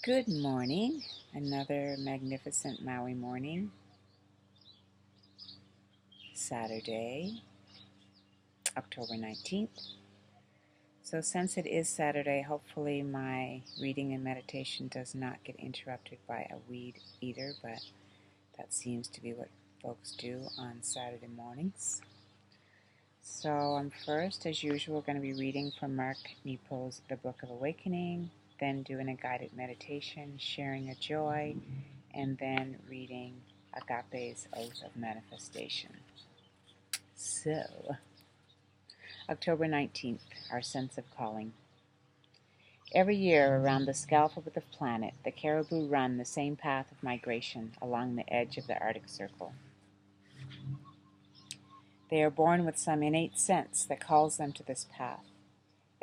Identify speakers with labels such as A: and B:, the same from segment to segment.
A: Good morning. Another magnificent Maui morning. Saturday, October 19th. So since it is Saturday, hopefully my reading and meditation does not get interrupted by a weed eater, but that seems to be what folks do on Saturday mornings. So I'm first, as usual, going to be reading from Mark Nepo's The Book of Awakening, then doing a guided meditation, sharing a joy, and then reading Agape's Oath of Manifestation. So, October 19th, our sense of calling. Every year around the scalp of the planet, the caribou run the same path of migration along the edge of the Arctic Circle. They are born with some innate sense that calls them to this path.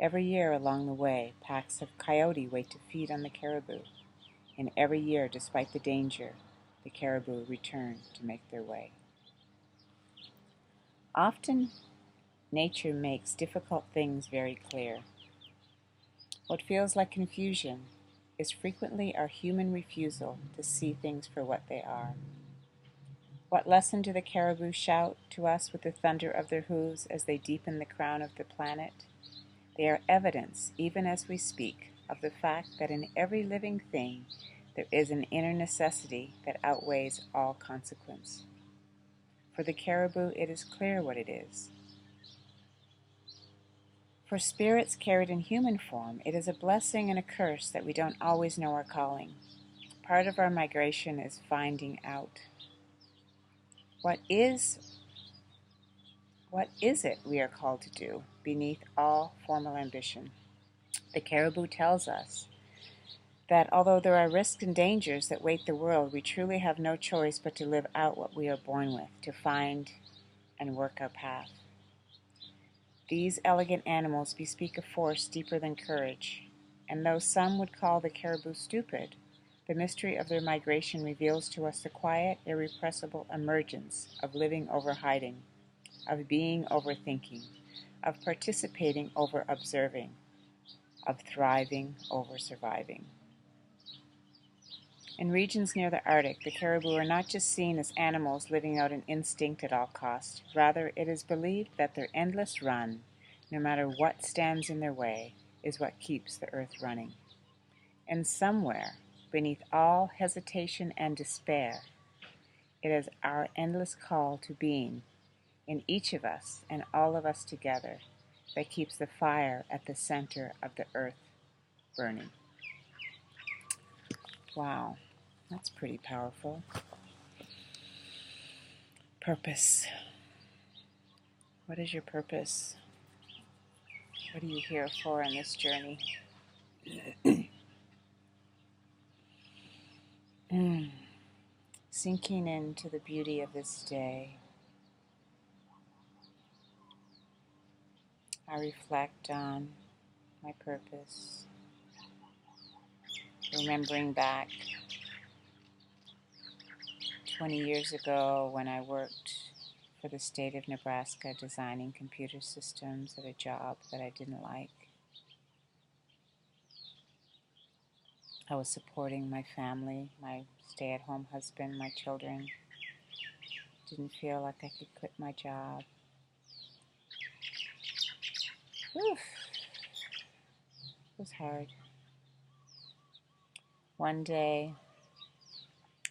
A: Every year along the way, packs of coyote wait to feed on the caribou, and every year, despite the danger, the caribou return to make their way. Often, nature makes difficult things very clear. What feels like confusion is frequently our human refusal to see things for what they are. What lesson do the caribou shout to us with the thunder of their hooves as they deepen the crown of the planet? They are evidence, even as we speak, of the fact that in every living thing there is an inner necessity that outweighs all consequence. For the caribou, it is clear what it is. For spirits carried in human form, it is a blessing and a curse that we don't always know our calling. Part of our migration is finding out. What is it we are called to do beneath all formal ambition? The caribou tells us that although there are risks and dangers that wait the world, we truly have no choice but to live out what we are born with, to find and work our path. These elegant animals bespeak a force deeper than courage, and though some would call the caribou stupid, the mystery of their migration reveals to us the quiet, irrepressible emergence of living over hiding, of being over thinking, of participating over observing, of thriving over surviving. In regions near the Arctic, the caribou are not just seen as animals living out an instinct at all costs. Rather, it is believed that their endless run, no matter what stands in their way, is what keeps the earth running. And somewhere, beneath all hesitation and despair, it is our endless call to being, in each of us and all of us together, that keeps the fire at the center of the earth burning. Wow, that's pretty powerful. Purpose. What is your purpose? What are you here for in this journey? Sinking into the beauty of this day, I reflect on my purpose, remembering back 20 years ago when I worked for the state of Nebraska designing computer systems at a job that I didn't like. I was supporting my family, my stay-at-home husband, my children. Didn't feel like I could quit my job. Oof. It was hard. One day,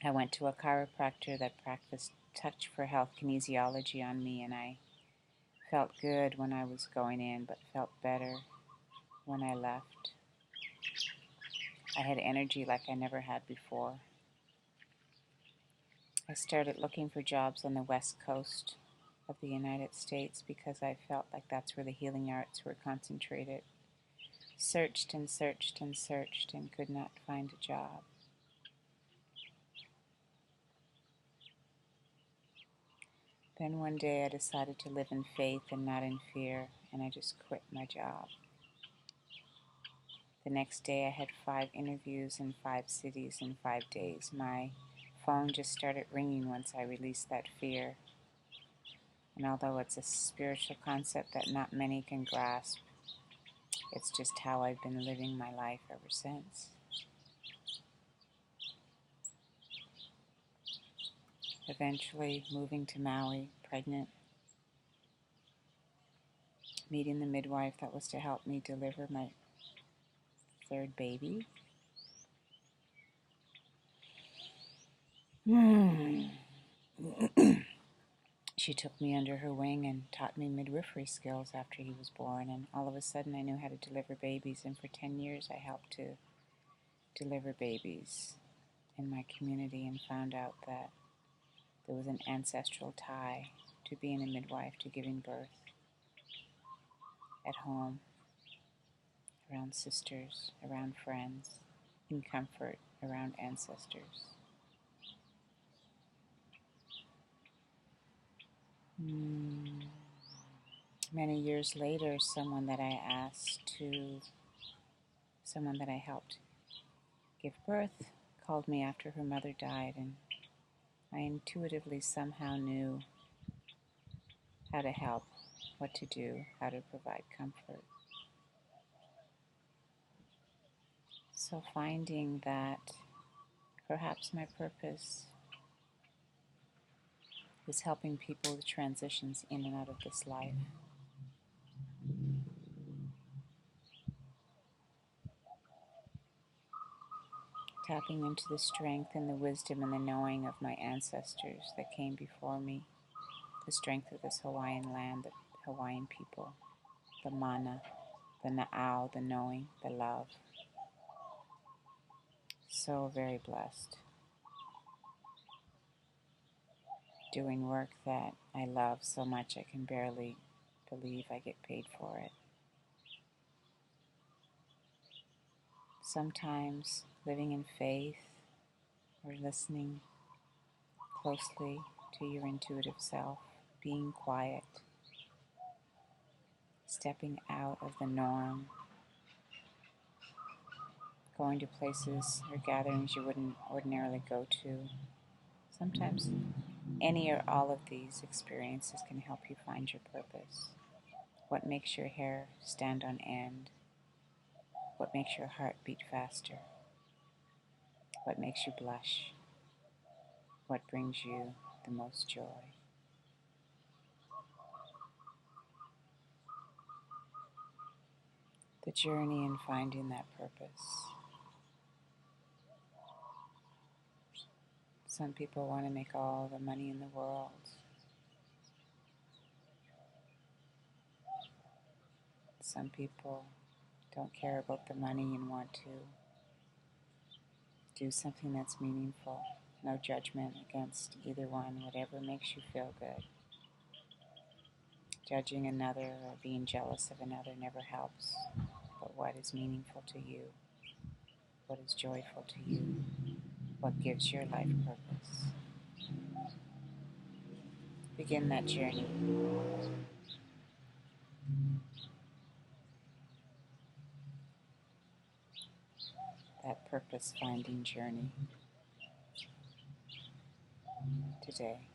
A: I went to a chiropractor that practiced touch for health kinesiology on me, and I felt good when I was going in, but felt better when I left. I had energy like I never had before. I started looking for jobs on the west coast of the United States because I felt like that's where the healing arts were concentrated. Searched and searched and searched and could not find a job. Then one day I decided to live in faith and not in fear, and I just quit my job. The next day I had 5 interviews in 5 cities in 5 days. My phone just started ringing once I released that fear. And although it's a spiritual concept that not many can grasp, it's just how I've been living my life ever since. eventually moving to Maui, pregnant, meeting the midwife that was to help me deliver my third baby. She took me under her wing and taught me midwifery skills after he was born, and all of a sudden I knew how to deliver babies, and for 10 years I helped to deliver babies in my community and found out that there was an ancestral tie to being a midwife, to giving birth at home, around sisters, around friends, in comfort, around ancestors. Many years later, someone that I helped give birth called me after her mother died, and I intuitively somehow knew how to help, what to do, how to provide comfort. So finding that perhaps my purpose is helping people with transitions in and out of this life. Tapping into the strength and the wisdom and the knowing of my ancestors that came before me, the strength of this Hawaiian land, the Hawaiian people, the mana, the na'au, the knowing, the love. So very blessed. Doing work that I love so much I can barely believe I get paid for it. Sometimes living in faith or listening closely to your intuitive self, being quiet, stepping out of the norm, going to places or gatherings you wouldn't ordinarily go to. Sometimes any or all of these experiences can help you find your purpose. What makes your hair stand on end? What makes your heart beat faster? What makes you blush? What brings you the most joy? The journey in finding that purpose. Some people want to make all the money in the world. Some people don't care about the money and want to do something that's meaningful. No judgment against either one, whatever makes you feel good. Judging another or being jealous of another never helps. But what is meaningful to you? What is joyful to you? What gives your life purpose? Begin that journey. That purpose-finding journey today.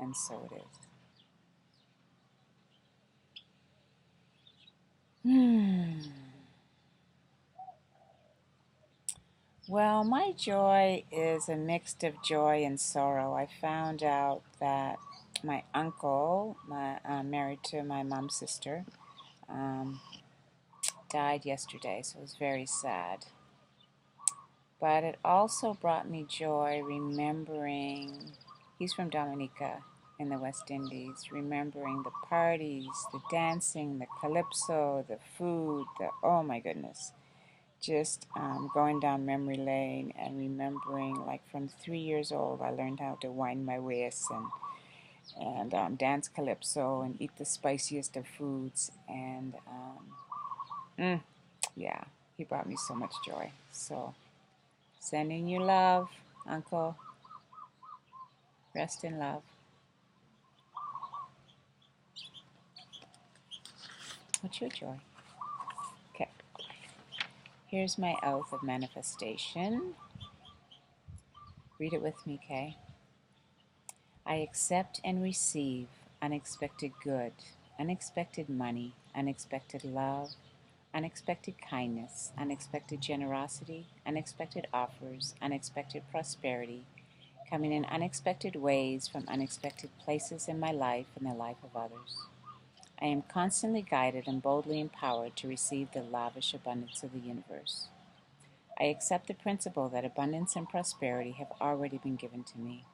A: And so it is. Well, my joy is a mix of joy and sorrow. I found out that my uncle, married to my mom's sister, died yesterday, so it was very sad. But it also brought me joy remembering, he's from Dominica in the West Indies, remembering the parties, the dancing, the calypso, the food, oh my goodness. Just going down memory lane and remembering, like from 3 years old, I learned how to wind my waist and dance calypso and eat the spiciest of foods. And yeah, he brought me so much joy. So sending you love, Uncle. Rest in love. What's your joy? Okay. Here's my oath of manifestation. Read it with me, okay? I accept and receive unexpected good, unexpected money, unexpected love, unexpected kindness, unexpected generosity, unexpected offers, unexpected prosperity, coming in unexpected ways from unexpected places in my life and the life of others. I am constantly guided and boldly empowered to receive the lavish abundance of the universe. I accept the principle that abundance and prosperity have already been given to me.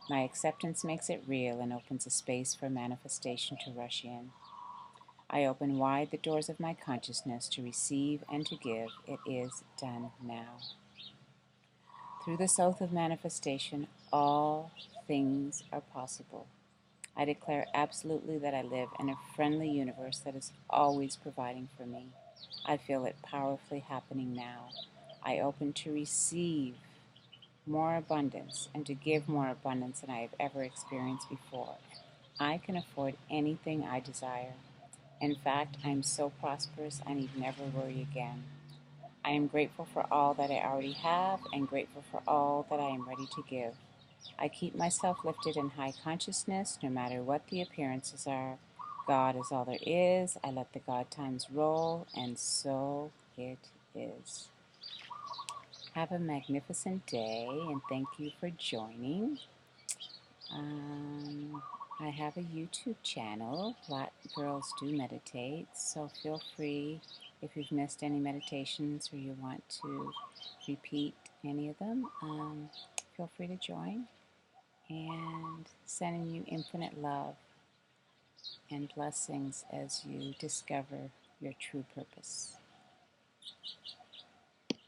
A: My acceptance makes it real and opens a space for manifestation to rush in. I open wide the doors of my consciousness to receive and to give. It is done now. Through this oath of manifestation, all things are possible. I declare absolutely that I live in a friendly universe that is always providing for me. I feel it powerfully happening now. I open to receive more abundance and to give more abundance than I have ever experienced before. I can afford anything I desire. In fact, I am so prosperous I need never worry again. I am grateful for all that I already have and grateful for all that I am ready to give. I keep myself lifted in high consciousness no matter what the appearances are. God is all there is. I let the God times roll, and so it is. Have a magnificent day, and thank you for joining. I have a YouTube channel, Black Girls Do Meditate, so feel free if you've missed any meditations or you want to repeat any of them, feel free to join, and sending you infinite love and blessings as you discover your true purpose.